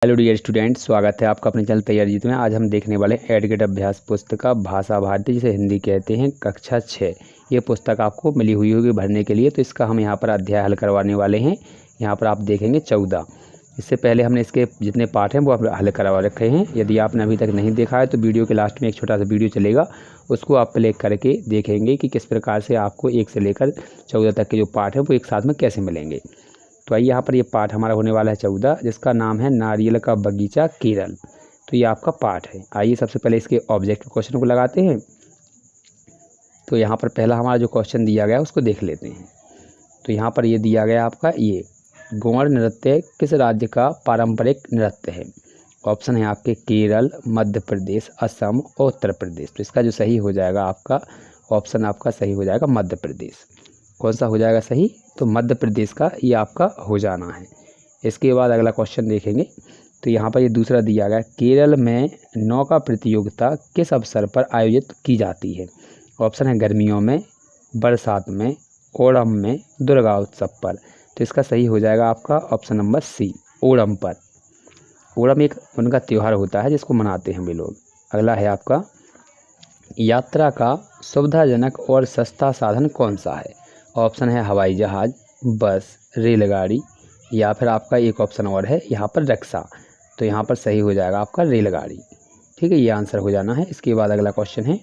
Hello dear student, स्वागत है आपका अपने चैनल तैयारी जीत में। आज हम देखने वाले हैं एडगेट अभ्यास पुस्तक भाषा भारती, जिसे हिंदी कहते हैं, कक्षा 6। ये पुस्तक आपको मिली हुई होगी भरने के लिए, तो इसका हम यहाँ पर अध्याय हल करवाने वाले हैं। यहाँ पर आप देखेंगे 14। इससे पहले हमने इसके जितने पाठ हैं वो हल करवा रखे हैं। यदि आपने अभी तक नहीं देखा है तो वीडियो के लास्ट में एक छोटा सा वीडियो चलेगा, उसको आप प्ले करके देखेंगे कि किस प्रकार से आपको 1 से लेकर 14 तक के जो पाठ हैं वो एक साथ में कैसे मिलेंगे। तो आइए, यहाँ पर ये पाठ हमारा होने वाला है 14, जिसका नाम है नारियल का बगीचा केरल। तो ये आपका पाठ है। आइए सबसे पहले इसके ऑब्जेक्ट क्वेश्चन को लगाते हैं। तो यहाँ पर पहला हमारा जो क्वेश्चन दिया गया उसको देख लेते हैं। तो यहाँ पर ये दिया गया आपका, ये घूमर नृत्य किस राज्य का पारंपरिक नृत्य है? ऑप्शन है आपके केरल, मध्य प्रदेश, असम और उत्तर प्रदेश। तो इसका जो सही हो जाएगा आपका ऑप्शन, आपका सही हो जाएगा मध्य प्रदेश। कौन सा हो जाएगा सही? तो मध्य प्रदेश का ये आपका हो जाना है। इसके बाद अगला क्वेश्चन देखेंगे। तो यहाँ पर ये दूसरा दिया गया, केरल में नौका प्रतियोगिता किस अवसर पर आयोजित की जाती है? ऑप्शन है गर्मियों में, बरसात में, ओणम में, दुर्गा उत्सव पर। तो इसका सही हो जाएगा आपका ऑप्शन नंबर सी, ओणम पर। ओणम एक उनका त्यौहार होता है जिसको मनाते हैं वे लोग। अगला है आपका, यात्रा का सुविधाजनक और सस्ता साधन कौन सा है? ऑप्शन है हवाई जहाज़, बस, रेलगाड़ी, या फिर आपका एक ऑप्शन और है यहाँ पर रिक्शा। तो यहाँ पर सही हो जाएगा आपका रेलगाड़ी। ठीक है, ये आंसर हो जाना है। इसके बाद अगला क्वेश्चन है।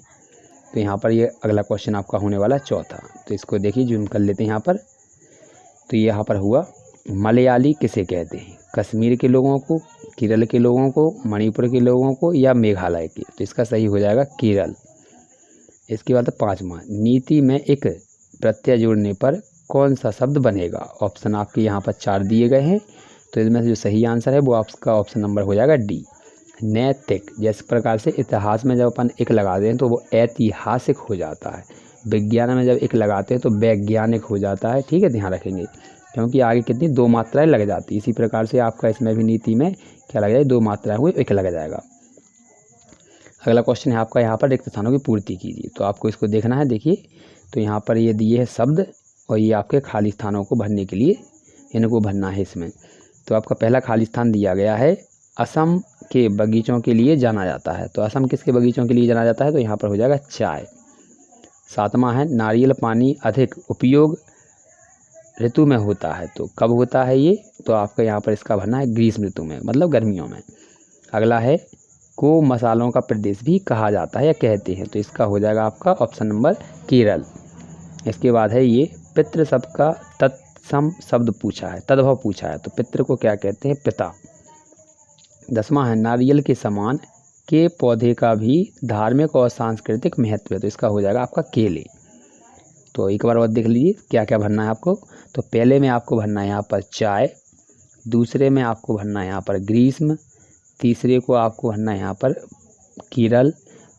तो यहाँ पर ये अगला क्वेश्चन आपका होने वाला चौथा। तो इसको देखिए, जूम कर लेते हैं यहाँ पर। तो ये यहाँ पर हुआ, मलयाली किसे कहते हैं? कश्मीर के लोगों को, केरल के लोगों को, मणिपुर के लोगों को, या मेघालय के? तो इसका सही हो जाएगा केरल। इसके बाद 5वां, नीति में एक प्रत्यय जोड़ने पर कौन सा शब्द बनेगा? ऑप्शन आपके यहाँ पर 4 दिए गए हैं। तो इसमें से जो सही आंसर है वो आपका ऑप्शन नंबर हो जाएगा डी, नैतिक। जिस प्रकार से इतिहास में जब अपन एक लगाते हैं तो वो ऐतिहासिक हो जाता है, विज्ञान में जब एक लगाते हैं तो वैज्ञानिक हो जाता है। ठीक है, ध्यान रखेंगे, क्योंकि आगे कितनी 2 मात्राएँ लग जाती। इसी प्रकार से आपका इसमें भी नीति में क्या लग जाएगा, 2 मात्राएँ हुई, एक लग जाएगा। अगला क्वेश्चन है आपका, यहाँ पर रिक्त स्थानों की पूर्ति कीजिए। तो आपको इसको देखना है। देखिए, तो यहाँ पर ये दिए हैं शब्द, और ये आपके खाली स्थानों को भरने के लिए इनको भरना है इसमें। तो आपका पहला खाली स्थान दिया गया है, असम के बगीचों के लिए जाना जाता है। तो असम किसके बगीचों के लिए जाना जाता है? तो यहाँ पर हो जाएगा चाय। 7वां है, नारियल पानी अधिक उपयोग ऋतु में होता है। तो कब होता है ये? तो आपका यहाँ पर इसका भरना है ग्रीष्म ऋतु में, मतलब गर्मियों में। अगला है, को मसालों का प्रदेश भी कहा जाता है या कहते हैं? तो इसका हो जाएगा आपका ऑप्शन नंबर केरल। इसके बाद है ये, पितृ शब्द का तत्सम शब्द पूछा है, तद्भव पूछा है। तो पितृ को क्या कहते हैं? पिता। 10वां है, नारियल के समान के पौधे का भी धार्मिक और सांस्कृतिक महत्व है। तो इसका हो जाएगा आपका केले। तो एक बार और देख लीजिए क्या क्या भरना है आपको। तो पहले में आपको भरना है यहाँ पर चाय, दूसरे में आपको भरना है यहाँ पर ग्रीष्म, तीसरे को आपको भरना है यहाँ पर केरल,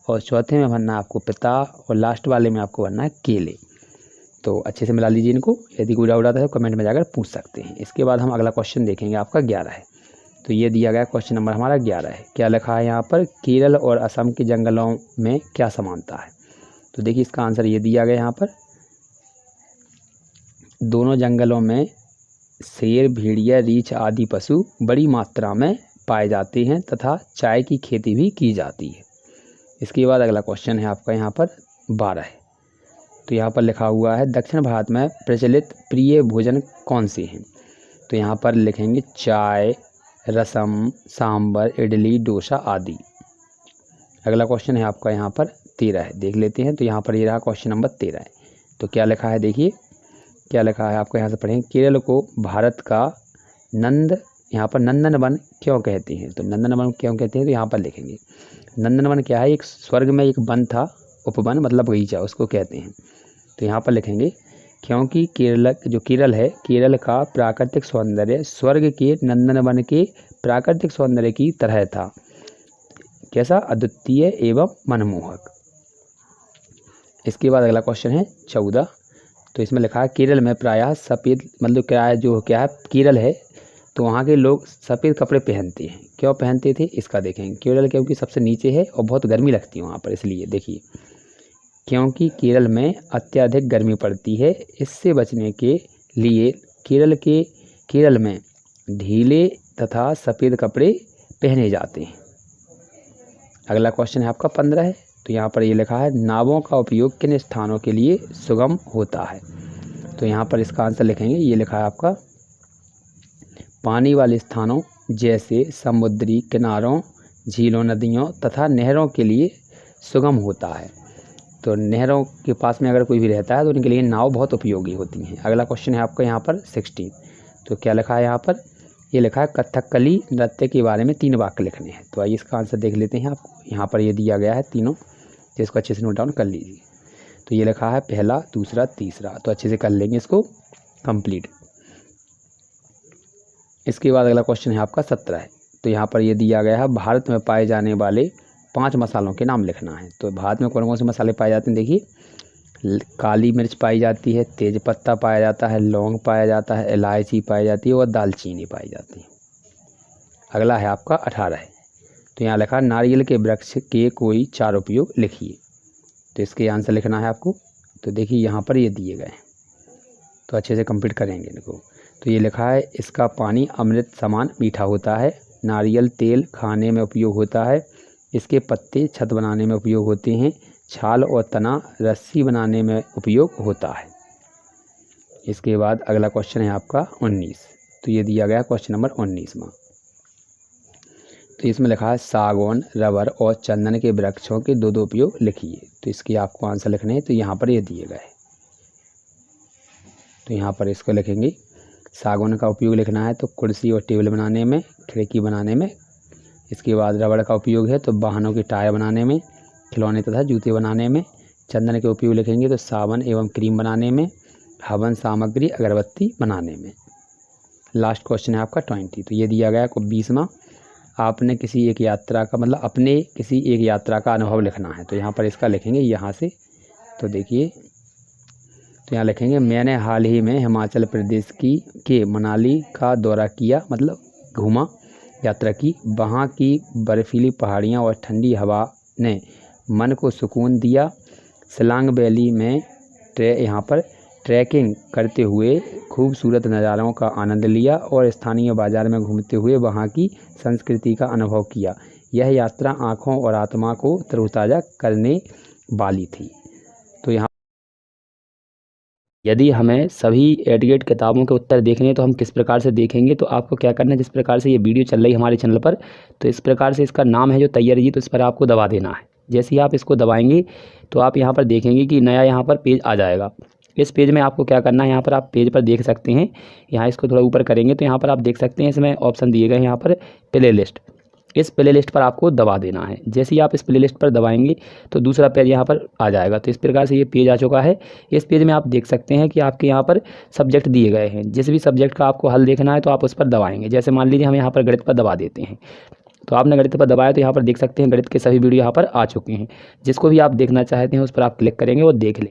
और चौथे में भरना है आपको पिता, और लास्ट वाले में आपको भरना है केले। तो अच्छे से मिला लीजिए इनको। यदि कोई डाउट आता है तो कमेंट में जाकर पूछ सकते हैं। इसके बाद हम अगला क्वेश्चन देखेंगे, आपका 11 है। तो ये दिया गया क्वेश्चन नंबर हमारा 11 है। क्या लिखा है यहाँ पर, केरल और असम के जंगलों में क्या समानता है? तो देखिए इसका आंसर ये दिया गया यहाँ पर, दोनों जंगलों में शेर, भेड़िया, रीछ आदि पशु बड़ी मात्रा में पाए जाते हैं तथा चाय की खेती भी की जाती है। इसके बाद अगला क्वेश्चन है आपका यहाँ पर 12 है। तो यहाँ पर लिखा हुआ है, दक्षिण भारत में प्रचलित प्रिय भोजन कौन से हैं? तो यहाँ पर लिखेंगे चाय, रसम, सांबर, इडली, डोसा आदि। अगला क्वेश्चन है आपका यहाँ पर 13 है, देख लेते हैं। तो यहाँ पर ये रहा क्वेश्चन नंबर 13 है। तो क्या लिखा है, देखिए क्या लिखा है आपको, यहाँ से पढ़ेंगे, केरल को भारत का यहाँ पर नंदन वन क्यों कहते हैं? तो नंदन वन क्यों कहते हैं? तो यहाँ पर लिखेंगे, नंदन वन क्या है, एक स्वर्ग में एक वन था, उपवन मतलब बगीचा, उसको कहते हैं। तो यहाँ पर लिखेंगे, क्योंकि केरल है, केरल का प्राकृतिक सौंदर्य स्वर्ग के नंदनवन के प्राकृतिक सौंदर्य की तरह था। कैसा? अद्वितीय एवं मनमोहक। इसके बाद अगला क्वेश्चन है 14। तो इसमें लिखा है, केरल में प्रायः सफ़ेद, मतलब क्या है, केरल है तो वहाँ के लोग सफ़ेद कपड़े पहनते हैं। क्यों पहनते थे? इसका देखेंगे। केरल क्योंकि सबसे नीचे है और बहुत गर्मी लगती है वहाँ पर, इसलिए देखिए, क्योंकि केरल में अत्यधिक गर्मी पड़ती है। इससे बचने के लिए केरल में ढीले तथा सफ़ेद कपड़े पहने जाते हैं। अगला क्वेश्चन है आपका 15 है, तो यहाँ पर ये लिखा है नावों का उपयोग किन स्थानों के लिए सुगम होता है। तो यहाँ पर इसका आंसर लिखेंगे, ये लिखा है आपका पानी वाले स्थानों जैसे समुद्री किनारों, झीलों, नदियों तथा नहरों के लिए सुगम होता है। तो नहरों के पास में अगर कोई भी रहता है तो उनके लिए नाव बहुत उपयोगी होती हैं। अगला क्वेश्चन है आपका यहाँ पर 16, तो क्या लिखा है यहाँ पर, ये लिखा है कथकली नृत्य के बारे में 3 वाक्य लिखने हैं। तो आइए इसका आंसर देख लेते हैं। आपको यहाँ पर ये दिया गया है तीनों, तो इसको अच्छे से नोट डाउन कर लीजिए। तो ये लिखा है पहला, दूसरा, तीसरा, तो अच्छे से कर लेंगे इसको कंप्लीट। इसके बाद अगला क्वेश्चन है आपका 17 है, तो यहाँ पर ये दिया गया है भारत में पाए जाने वाले 5 मसालों के नाम लिखना है। तो भारत में कौन कौन से मसाले पाए जाते हैं, देखिए काली मिर्च पाई जाती है, तेज पत्ता पाया जाता है, लौंग पाया जाता है, इलायची पाई जाती है और दालचीनी पाई जाती है। अगला है आपका 18 है, तो यहाँ लिखा नारियल के वृक्ष के कोई 4 उपयोग लिखिए। तो इसके आंसर लिखना है आपको। तो देखिए यहाँ पर ये दिए गए हैं, तो अच्छे से कंप्लीट करेंगे इनको। तो ये लिखा है इसका पानी अमृत समान मीठा होता है, नारियल तेल खाने में उपयोग होता है, इसके पत्ते छत बनाने में उपयोग होते हैं, छाल और तना रस्सी बनाने में उपयोग होता है। इसके बाद अगला क्वेश्चन है आपका 19, तो ये दिया गया क्वेश्चन नंबर 19वां। तो इसमें लिखा है सागौन, रबर और चंदन के वृक्षों के 2-2 उपयोग लिखिए। तो इसके आपको आंसर लिखने हैं, तो यहाँ पर ये दिए गए। तो यहाँ पर इसको लिखेंगे, सागौन का उपयोग लिखना है तो कुर्सी और टेबल बनाने में, खिड़की बनाने में। इसके बाद रबड़ का उपयोग है तो वाहनों के टायर बनाने में, खिलौने तथा जूते बनाने में। चंदन के उपयोग लिखेंगे तो साबुन एवं क्रीम बनाने में, हवन सामग्री अगरबत्ती बनाने में। लास्ट क्वेश्चन है आपका 20, तो ये दिया गया को 20वां। आपने किसी एक यात्रा का मतलब अपने किसी एक यात्रा का अनुभव लिखना है। तो यहाँ पर इसका लिखेंगे यहाँ से, तो देखिए तो यहाँ लिखेंगे मैंने हाल ही में हिमाचल प्रदेश के मनाली का दौरा किया, मतलब घूमा, यात्रा की। वहाँ की बर्फीली पहाड़ियाँ और ठंडी हवा ने मन को सुकून दिया। शिलांग वैली में यहाँ पर ट्रैकिंग करते हुए खूबसूरत नज़ारों का आनंद लिया और स्थानीय बाज़ार में घूमते हुए वहाँ की संस्कृति का अनुभव किया। यह यात्रा आँखों और आत्मा को तरोताज़ा करने वाली थी। तो यहाँ यदि हमें सभी एडगेट किताबों के उत्तर देखने हैं तो हम किस प्रकार से देखेंगे, तो आपको क्या करना है, जिस प्रकार से ये वीडियो चल रही है हमारे चैनल पर, तो इस प्रकार से इसका नाम है जो तैयारी जी, तो इस पर आपको दबा देना है। जैसे ही आप इसको दबाएंगे तो आप यहाँ पर देखेंगे कि नया यहाँ पर पेज आ जाएगा। इस पेज में आपको क्या करना है, यहाँ पर आप पेज पर देख सकते हैं, यहाँ इसको थोड़ा ऊपर करेंगे तो यहाँ पर आप देख सकते हैं इसमें ऑप्शन दिए गए हैं यहाँ पर प्ले लिस्ट। इस प्ले लिस्ट पर आपको दबा देना है। जैसे ही आप इस प्ले लिस्ट पर दबाएंगे तो दूसरा पेज यहाँ पर आ जाएगा। तो इस प्रकार से ये पेज आ चुका है। इस पेज में आप देख सकते हैं कि आपके यहाँ पर सब्जेक्ट दिए गए हैं। जिस भी सब्जेक्ट का आपको हल देखना है तो आप उस पर दबाएंगे। जैसे मान लीजिए हम यहाँ पर गणित पर दबा देते हैं, तो आपने गणित पर दबाया तो यहाँ पर देख सकते हैं गणित के सभी वीडियो यहाँ पर आ चुके हैं। जिसको भी आप देखना चाहते हैं उस पर आप क्लिक करेंगे और देख लें।